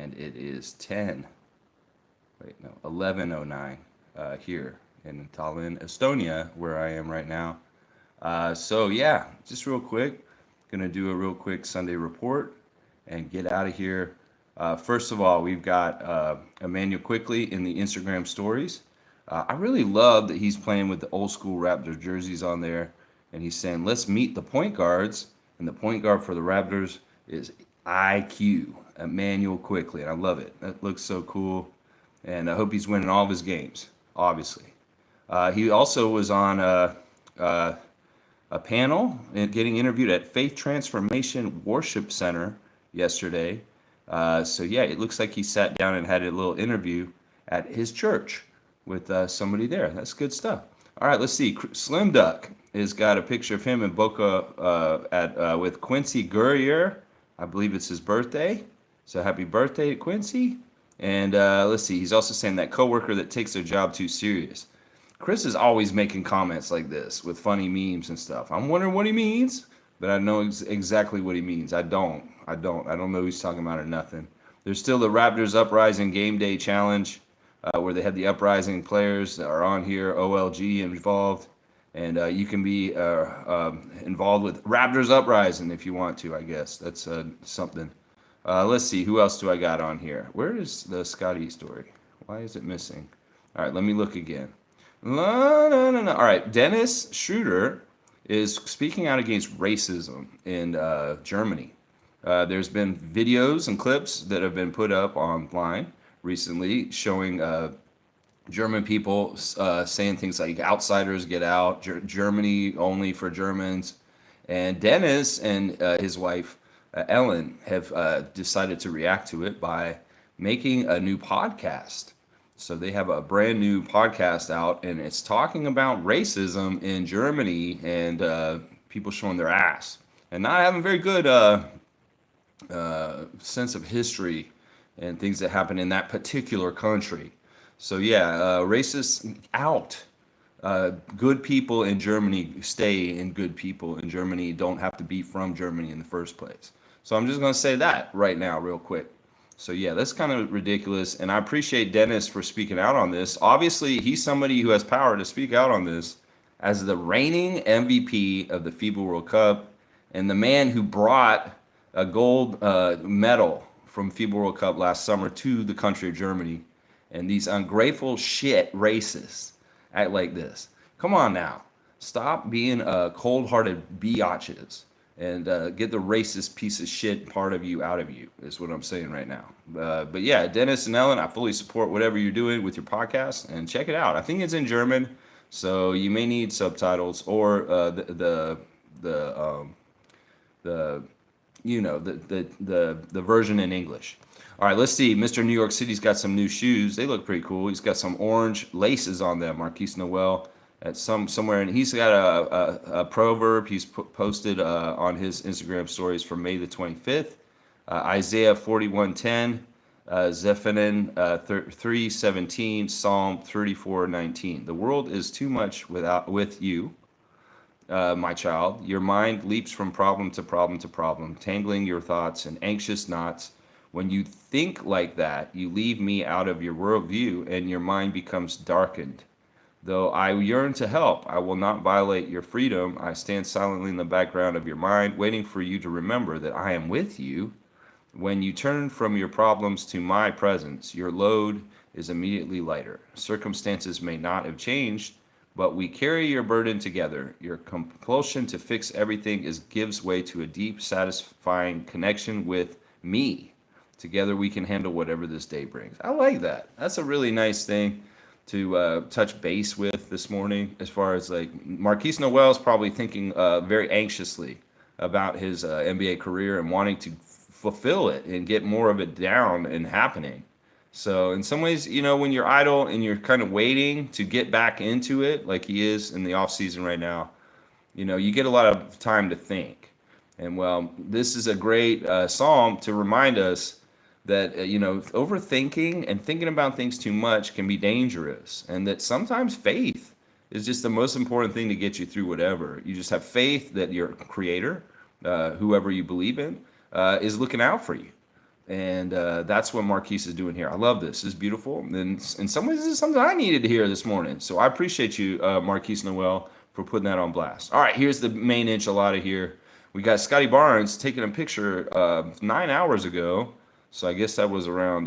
and it is 11:09 here in Tallinn, Estonia, where I am right now. So yeah, just real quick, gonna do a real quick Sunday report and get out of here. First of all, we've got Emmanuel Quickly in the Instagram stories. I really love that he's playing with the old school Raptors jerseys on there, and he's saying, "Let's meet the point guards." And the point guard for the Raptors is IQ Emmanuel Quickly, and I love it. That looks so cool, and I hope he's winning all of his games. Obviously, he also was on a panel and getting interviewed at Faith Transformation Worship Center yesterday. So yeah, it looks like he sat down and had a little interview at his church with somebody there. That's good stuff. All right, let's see. Slim Duck has got a picture of him in Boca at with Quincy Guerrier. I believe it's his birthday. So happy birthday to Quincy. And let's see. He's also saying that coworker that takes their job too serious. Chris is always making comments like this with funny memes and stuff. I'm wondering what he means, but I know exactly what he means. I don't know who he's talking about or nothing. There's still the Raptors Uprising Game Day Challenge, where they had the Uprising players that are on here, OLG involved, and you can be involved with Raptors Uprising if you want to. I guess that's something. Let's see, who else do I got on here? Where is the Scottie story? Why is it missing? All right, let me look again. No. All right, Dennis Schroeder is speaking out against racism in Germany. There's been videos and clips that have been put up online recently showing German people saying things like "outsiders get out," Germany only for Germans. And Dennis and his wife Ellen have decided to react to it by making a new podcast. So they have a brand new podcast out, and it's talking about racism in Germany and people showing their ass and not having very good sense of history and things that happen in that particular country. So yeah, racists out. Good people in Germany stay, and good people in Germany don't have to be from Germany in the first place. So I'm just going to say that right now real quick. So yeah, that's kind of ridiculous, and I appreciate Dennis for speaking out on this. Obviously, he's somebody who has power to speak out on this as the reigning MVP of the FIBA World Cup and the man who brought a gold medal from FIBA World Cup last summer to the country of Germany. And these ungrateful shit racists act like this. Come on now. Stop being cold-hearted biatches and get the racist piece of shit part of you out of you, is what I'm saying right now. But yeah, Dennis and Ellen, I fully support whatever you're doing with your podcast, and check it out. I think it's in German, so you may need subtitles or the version in English. All right, let's see. Mr. New York City's got some new shoes. They look pretty cool. He's got some orange laces on them. Marquise Noel at somewhere, and he's got a proverb he's posted on his Instagram stories for May the 25th. Isaiah 41:10, Zephaniah 3:17, Psalm 34:19. The world is too much with you, my child. Your mind leaps from problem to problem to problem, tangling your thoughts in anxious knots. When you think like that, you leave me out of your worldview, and your mind becomes darkened. Though I yearn to help, I will not violate your freedom. I stand silently in the background of your mind, waiting for you to remember that I am with you. When you turn from your problems to my presence, your load is immediately lighter. Circumstances may not have changed, but we carry your burden together. Your compulsion to fix everything gives way to a deep, satisfying connection with me. Together we can handle whatever this day brings. I like that. That's a really nice thing to touch base with this morning, as far as like Marquise Noel is probably thinking very anxiously about his NBA career and wanting to fulfill it and get more of it down and happening. So in some ways, when you're idle and you're kind of waiting to get back into it, like he is in the off season right now, you get a lot of time to think. And well, this is a great psalm to remind us that overthinking and thinking about things too much can be dangerous, and that sometimes faith is just the most important thing to get you through whatever. You just have faith that your creator, whoever you believe in, is looking out for you. And that's what Marquise is doing here. I love this. It's beautiful. And in some ways, this is something I needed to hear this morning. So I appreciate you, Marquise Noel, for putting that on blast. All right, here's the main enchilada here. We got Scottie Barnes taking a picture 9 hours ago. So I guess that was around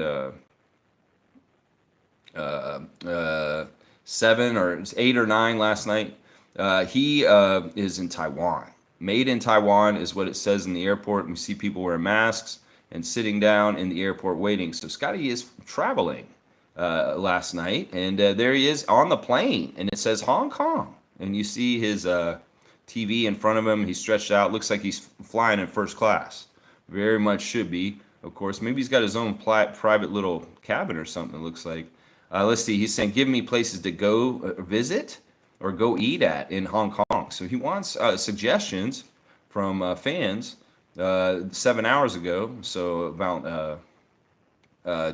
7 or 8 or 9 last night. He is in Taiwan. Made in Taiwan is what it says in the airport. We see people wearing masks and sitting down in the airport waiting. So Scottie is traveling last night, and there he is on the plane, and it says Hong Kong. And you see his TV in front of him. He's stretched out. Looks like he's flying in first class. Very much should be, of course. Maybe he's got his own private little cabin or something, it looks like. Let's see. He's saying, give me places to go visit or go eat at in Hong Kong. So he wants suggestions from fans 7 hours ago. So about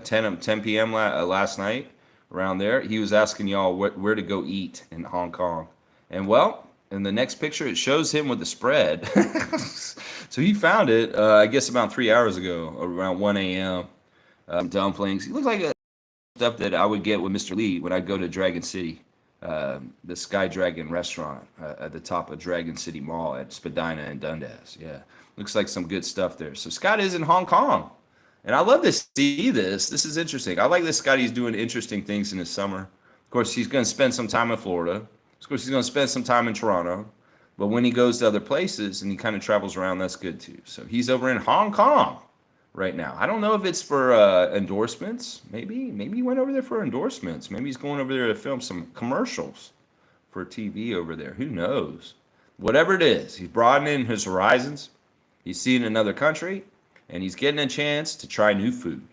10 p.m. Last night, around there. He was asking y'all where to go eat in Hong Kong. And well, in the next picture, it shows him with the spread. So he found it, I guess, about 3 hours ago, around 1 a.m. Dumplings. He looks like stuff that I would get with Mr. Lee when I go to Dragon City, the Sky Dragon restaurant at the top of Dragon City Mall at Spadina and Dundas. Yeah, looks like some good stuff there. So Scott is in Hong Kong, and I love to see this. This is interesting. I like that Scotty's doing interesting things in his summer. Of course, he's going to spend some time in Florida. Of course, he's going to spend some time in Toronto. But when he goes to other places and he kind of travels around, that's good too. So he's over in Hong Kong right now. I don't know if it's for endorsements. Maybe he went over there for endorsements. Maybe he's going over there to film some commercials for TV over there. Who knows? Whatever it is, he's broadening his horizons. He's seeing another country, and he's getting a chance to try new food.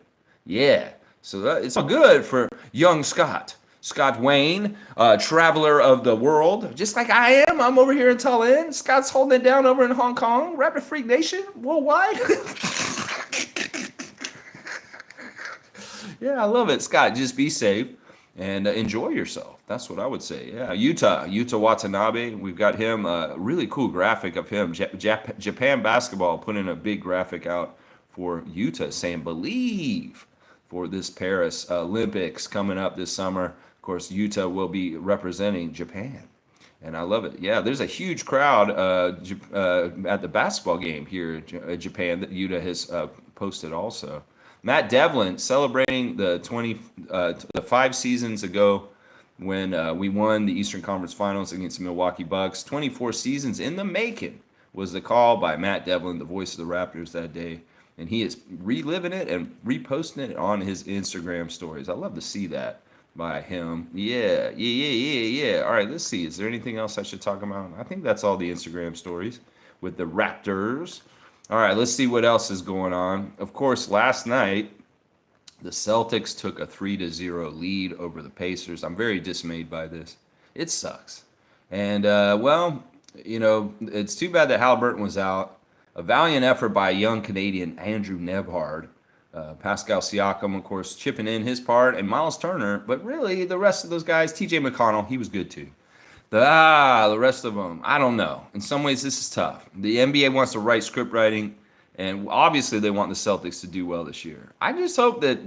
Yeah, so it's all good for young Scott. Scott Wayne, traveler of the world, just like I am. I'm over here in Tallinn. Scott's holding it down over in Hong Kong. Rapid Freak Nation worldwide. Yeah, I love it. Scott, just be safe and enjoy yourself. That's what I would say. Yeah, Yuta Watanabe. We've got him, a really cool graphic of him. Japan basketball putting a big graphic out for Yuta saying believe for this Paris Olympics coming up this summer. Of course, Yuta will be representing Japan. And I love it. Yeah, there's a huge crowd at the basketball game here in Japan that Yuta has posted also. Matt Devlin celebrating the 5 seasons ago when we won the Eastern Conference Finals against the Milwaukee Bucks. 24 seasons in the making was the call by Matt Devlin, the voice of the Raptors that day. And he is reliving it and reposting it on his Instagram stories. I love to see that by him. Yeah. All right, let's see. Is there anything else I should talk about? I think that's all the Instagram stories with the Raptors. All right, let's see what else is going on. Of course, last night, the Celtics took a 3-0 lead over the Pacers. I'm very dismayed by this. It sucks. And, well, you know, it's too bad that Halliburton was out. A valiant effort by young Canadian Andrew Nebhard. Pascal Siakam, of course, chipping in his part, and Miles Turner. But really, the rest of those guys, TJ McConnell, he was good too. The rest of them, I don't know. In some ways, this is tough. The NBA wants to write script writing, and obviously they want the Celtics to do well this year. I just hope that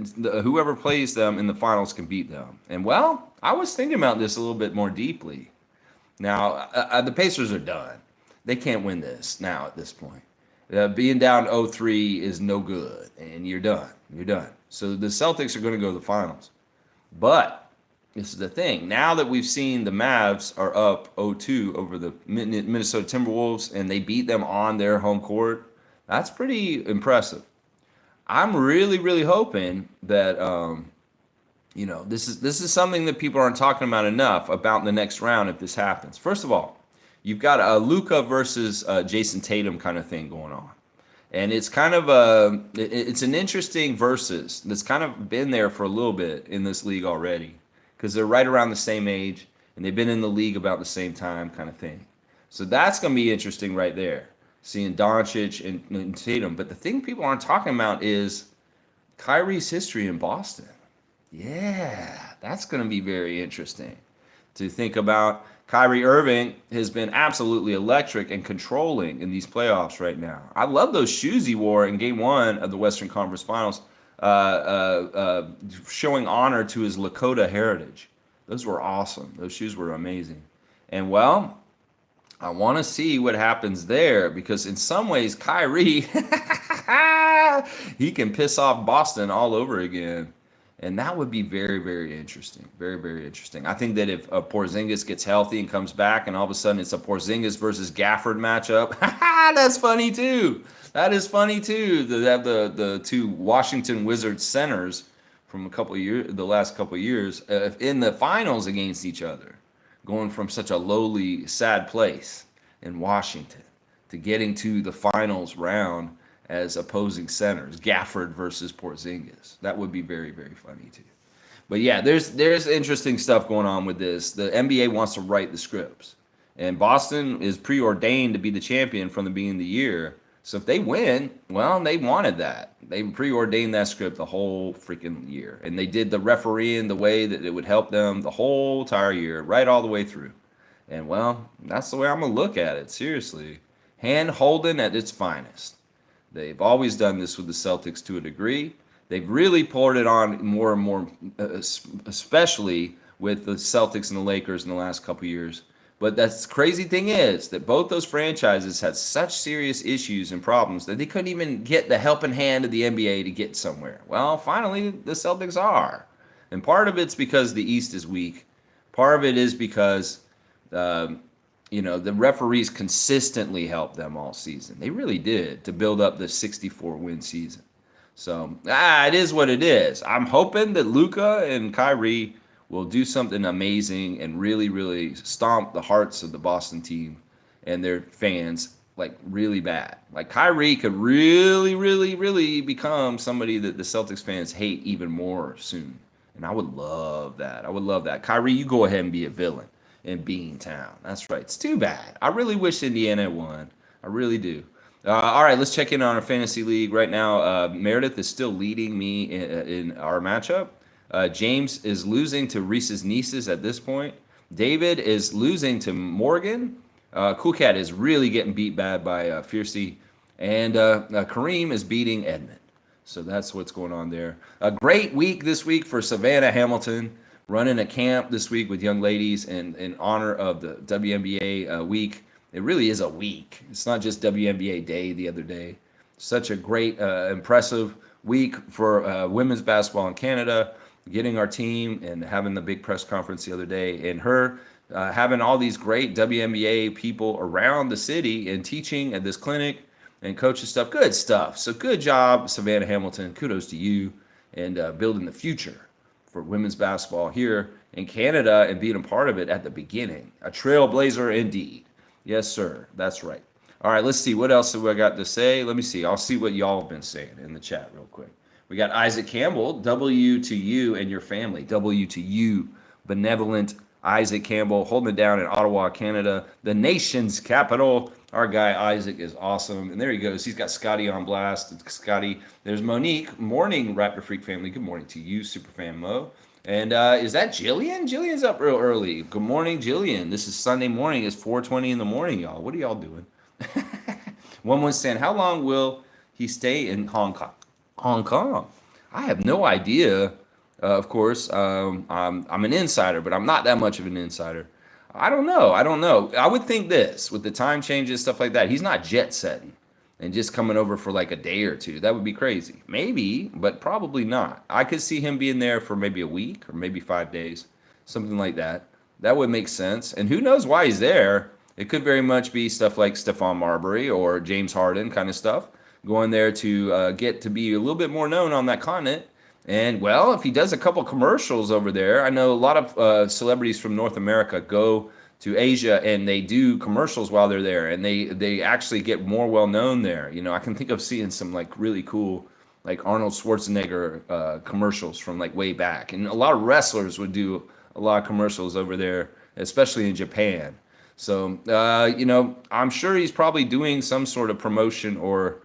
whoever plays them in the finals can beat them. And, well, I was thinking about this a little bit more deeply. Now, the Pacers are done. They can't win this now at this point. Being down 0-3 is no good, and you're done. You're done. So the Celtics are going to go to the finals. But this is the thing. Now that we've seen the Mavs are up 0-2 over the Minnesota Timberwolves, and they beat them on their home court, that's pretty impressive. I'm really, really hoping that you know, this is something that people aren't talking about enough about the next round if this happens. First of all, you've got a Luka versus Jason Tatum kind of thing going on. And it's kind of it's an interesting versus that's kind of been there for a little bit in this league already because they're right around the same age and they've been in the league about the same time kind of thing. So that's going to be interesting right there, seeing Doncic and Tatum. But the thing people aren't talking about is Kyrie's history in Boston. Yeah, that's going to be very interesting to think about Kyrie Irving has been absolutely electric and controlling in these playoffs right now. I love those shoes he wore in Game 1 of the Western Conference Finals, showing honor to his Lakota heritage. Those were awesome. Those shoes were amazing. And well, I want to see what happens there because in some ways, Kyrie, he can piss off Boston all over again. And that would be very, very interesting. Very, very interesting. I think that if Porzingis gets healthy and comes back, and all of a sudden it's a Porzingis versus Gafford matchup, that's funny too. That is funny too. To have the two Washington Wizards centers from a couple of years, the last couple of years, in the finals against each other, going from such a lowly, sad place in Washington to getting to the finals round as opposing centers, Gafford versus Porzingis. That would be very, very funny too. But yeah, there's interesting stuff going on with this. The NBA wants to write the scripts, and Boston is preordained to be the champion from the beginning of the year. So if they win, well, they wanted that. They preordained that script the whole freaking year, and they did the refereeing the way that it would help them the whole entire year, right all the way through. And well, that's the way I'm gonna look at it. Seriously, hand holding at its finest. They've always done this with the Celtics to a degree. They've really poured it on more and more, especially with the Celtics and the Lakers in the last couple of years. But that's the crazy thing is that both those franchises had such serious issues and problems that they couldn't even get the helping hand of the NBA to get somewhere. Well, finally, the Celtics are. And part of it's because the East is weak. Part of it is because the referees consistently helped them all season. They really did to build up the 64-win season. So, it is what it is. I'm hoping that Luka and Kyrie will do something amazing and really, really stomp the hearts of the Boston team and their fans like really bad. Like Kyrie could really, really, really become somebody that the Celtics fans hate even more soon. And I would love that. I would love that. Kyrie, you go ahead and be a villain in Beantown. That's right. It's too bad. I really wish Indiana won. I really do. All right, let's check in on our fantasy league right now. Meredith is still leading me in our matchup. James is losing to Reese's Nieces at this point. David is losing to Morgan. Cool Cat is really getting beat bad by Fiercey. And Kareem is beating Edmund. So that's what's going on there. A great week this week for Savannah Hamilton, running a camp this week with young ladies in honor of the WNBA week. It really is a week. It's not just WNBA Day the other day. Such a great, impressive week for women's basketball in Canada, getting our team and having the big press conference the other day, and her having all these great WNBA people around the city and teaching at this clinic and coaching stuff. Good stuff. So good job, Savannah Hamilton. Kudos to you and building the future for women's basketball here in Canada and being a part of it at the beginning. A trailblazer indeed. Yes, sir. That's right. All right, let's see. What else have I got to say? Let me see. I'll see what y'all have been saying in the chat real quick. We got Isaac Campbell, W to you and your family. W to you, benevolent Isaac Campbell, holding it down in Ottawa, Canada, the nation's capital. Our guy Isaac is awesome. And there he goes. He's got Scottie on blast. Scottie. There's Monique. Morning, Raptor Freak family. Good morning to you, Superfan Mo. And is that Jillian? Jillian's up real early. Good morning, Jillian. This is Sunday morning. It's 4:20 in the morning, y'all. What are y'all doing? One was saying, how long will he stay in Hong Kong? Hong Kong. I have no idea. Of course, I'm an insider, but I'm not that much of an insider. I don't know. I would think this, with the time changes, stuff like that, he's not jet setting and just coming over for like a day or two. That would be crazy. Maybe, but probably not. I could see him being there for maybe a week or maybe 5 days, something like that. That would make sense. And who knows why he's there? It could very much be stuff like Stephon Marbury or James Harden kind of stuff, going there to get to be a little bit more known on that continent. And, well, if he does a couple commercials over there, I know a lot of celebrities from North America go to Asia and they do commercials while they're there, and they actually get more well-known there. You know, I can think of seeing some, like, really cool, like, Arnold Schwarzenegger commercials from, like, way back. And a lot of wrestlers would do a lot of commercials over there, especially in Japan. So, I'm sure he's probably doing some sort of promotion or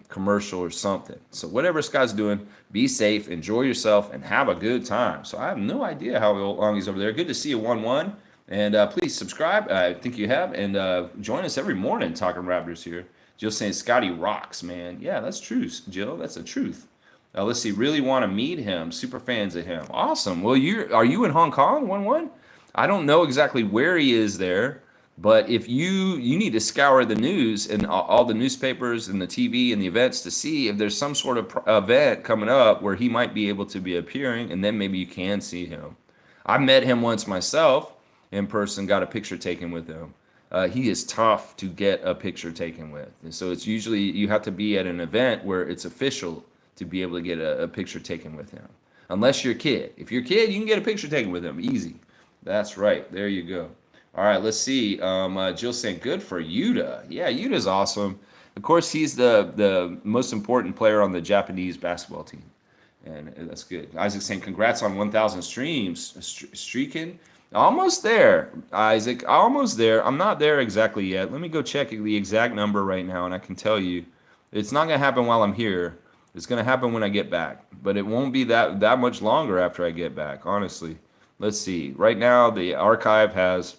commercial or something. So whatever Scott's doing, be safe, enjoy yourself, and have a good time. So I have no idea how long he's over there. Good to see you, 1-1. And please subscribe. I think you have. And join us every morning talking Raptors here. Jill saying Scottie rocks, man. Yeah, that's true, Jill. That's the truth. Let's see. Really want to meet him. Super fans of him. Awesome. Well, are you in Hong Kong? 1-1. I don't know exactly where he is there, but if you need to scour the news and all the newspapers and the TV and the events to see if there's some sort of event coming up where he might be able to be appearing, and then maybe you can see him. I met him once myself in person, got a picture taken with him. He is tough to get a picture taken with. And so it's usually you have to be at an event where it's official to be able to get a picture taken with him. Unless you're a kid. If you're a kid, you can get a picture taken with him. Easy. That's right. There you go. All right, let's see. Jill saying, good for Yuta. Yeah, Yuta's awesome. Of course, he's the most important player on the Japanese basketball team. And that's good. Isaac saying, congrats on 1,000 streams. Streaking. Almost there, Isaac. Almost there. I'm not there exactly yet. Let me go check the exact number right now, and I can tell you it's not going to happen while I'm here. It's going to happen when I get back. But it won't be that much longer after I get back, honestly. Let's see. Right now, the archive has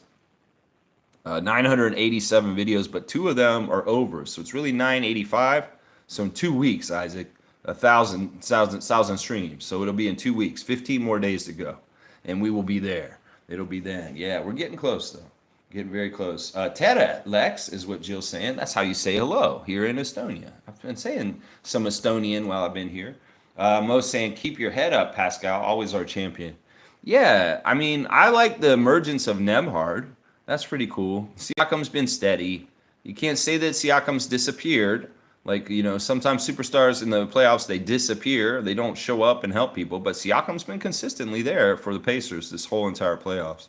987 videos, but 2 of them are over. So it's really 985. So in 2 weeks, Isaac, 1,000 streams. So it'll be in 2 weeks, 15 more days to go. And we will be there. It'll be then. Yeah, we're getting close, though. Getting very close. Teta Lex is what Jill's saying. That's how you say hello here in Estonia. I've been saying some Estonian while I've been here. Mo's saying, keep your head up, Pascal. Always our champion. Yeah, I mean, I like the emergence of Nemhard. That's pretty cool. Siakam's been steady. You can't say that Siakam's disappeared. Like, sometimes superstars in the playoffs, they disappear. They don't show up and help people. But Siakam's been consistently there for the Pacers this whole entire playoffs.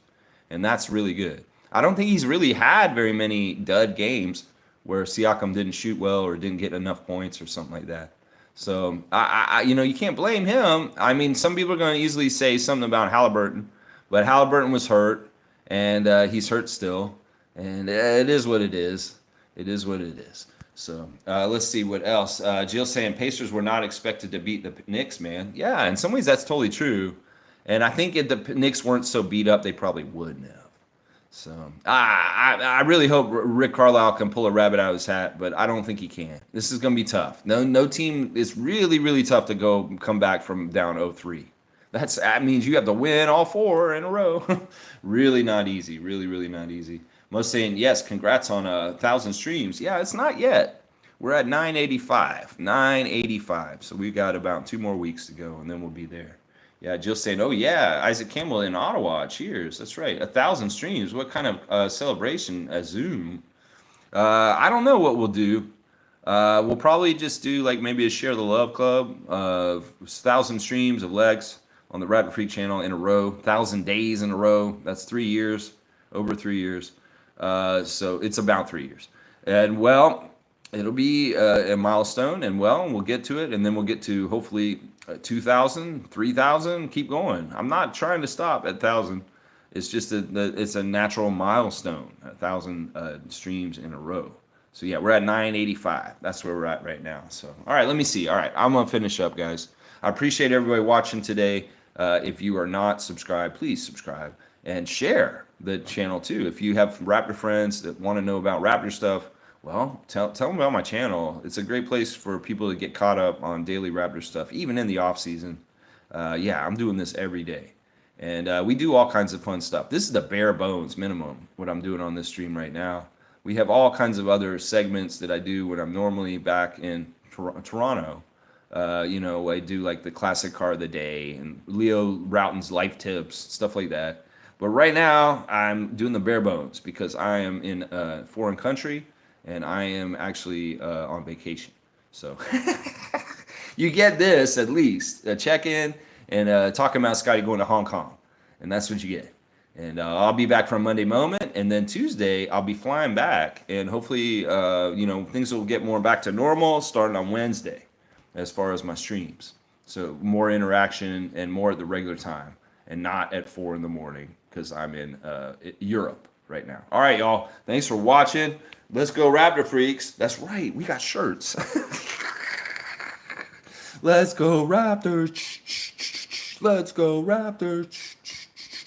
And that's really good. I don't think he's really had very many dud games where Siakam didn't shoot well or didn't get enough points or something like that. So, you can't blame him. I mean, some people are going to easily say something about Halliburton. But Halliburton was hurt. And he's hurt still. And it is what it is. It is what it is. So let's see what else. Jill saying Pacers were not expected to beat the Knicks, man. Yeah, in some ways that's totally true. And I think if the Knicks weren't so beat up, they probably wouldn't have. So I really hope Rick Carlisle can pull a rabbit out of his hat, but I don't think he can. This is going to be tough. No team. It's really, really tough to come back from down 0-3. That means you have to win all 4 in a row. Really not easy. Really, really not easy. Most saying, yes, congrats on 1,000 streams. Yeah, it's not yet. We're at 985. 985. So we've got about 2 more weeks to go, and then we'll be there. Yeah, Jill saying, oh, yeah, Isaac Campbell in Ottawa. Cheers. That's right. 1,000 streams. What kind of celebration? A Zoom? I don't know what we'll do. We'll probably just do like maybe a Share the Love Club of 1,000 streams of Lex on the Rapid Freak channel in a row. 1,000 days in a row. That's 3 years. Over 3 years. So it's about 3 years. And well, it'll be a milestone, and we'll get to it, and then we'll get to hopefully 2,000, 3,000, keep going. I'm not trying to stop at 1,000. It's just it's a natural milestone, 1,000 streams in a row. So yeah, we're at 985. That's where we're at right now. So all right, let me see. All right, I'm gonna finish up, guys. I appreciate everybody watching today. If you are not subscribed, please subscribe and share the channel too. If you have Raptor friends that want to know about Raptor stuff, well, tell them about my channel. It's a great place for people to get caught up on daily Raptor stuff, even in the off season. Yeah, I'm doing this every day. And we do all kinds of fun stuff. This is the bare bones minimum, what I'm doing on this stream right now. We have all kinds of other segments that I do when I'm normally back in Toronto. I do like the classic car of the day and Leo Routen's life tips, stuff like that. But right now, I'm doing the bare bones because I am in a foreign country and I am actually on vacation. So you get this at least, a check-in and talking about Scottie going to Hong Kong. And that's what you get. And I'll be back from Monday Moment. And then Tuesday, I'll be flying back. And hopefully, things will get more back to normal starting on Wednesday as far as my streams. So more interaction and more at the regular time and not at 4 in the morning because I'm in Europe right now. All right, y'all. Thanks for watching. Let's go Raptor Freaks. That's right. We got shirts. Let's go Raptors. Let's go Raptors.